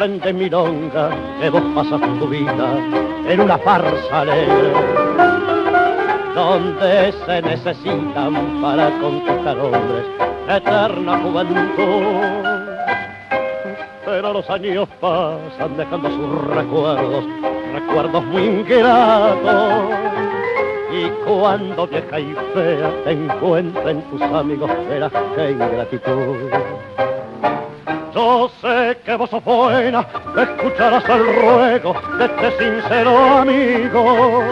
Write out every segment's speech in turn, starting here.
dicen de milonga que vos pasas tu vida en una farsa alegre, donde se necesitan para conquistar hombres eterna juventud. Pero los años pasan dejando sus recuerdos muy ingratos. Y cuando vieja y fea te encuentren tus amigos, verás qué ingratitud. Yo sé que vos sos buena, escucharás el ruego de este sincero amigo.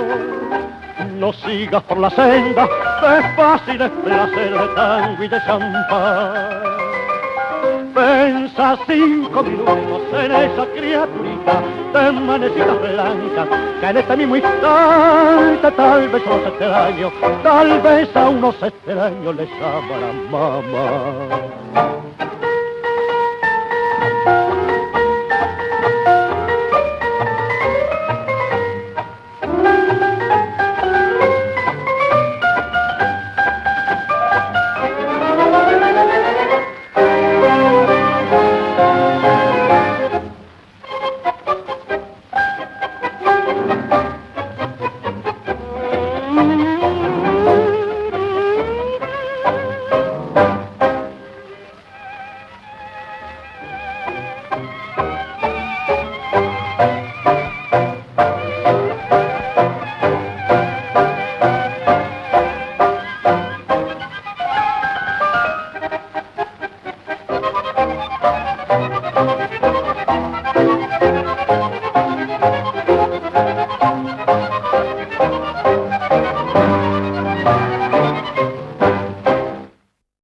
No sigas por la senda de fáciles placeres de tango y de champán. Pensa 5 minutos en esa criaturita de manecitas blancas que en este mismo instante tal vez a unos extraños, tal vez a unos extraños les llamarán mamá.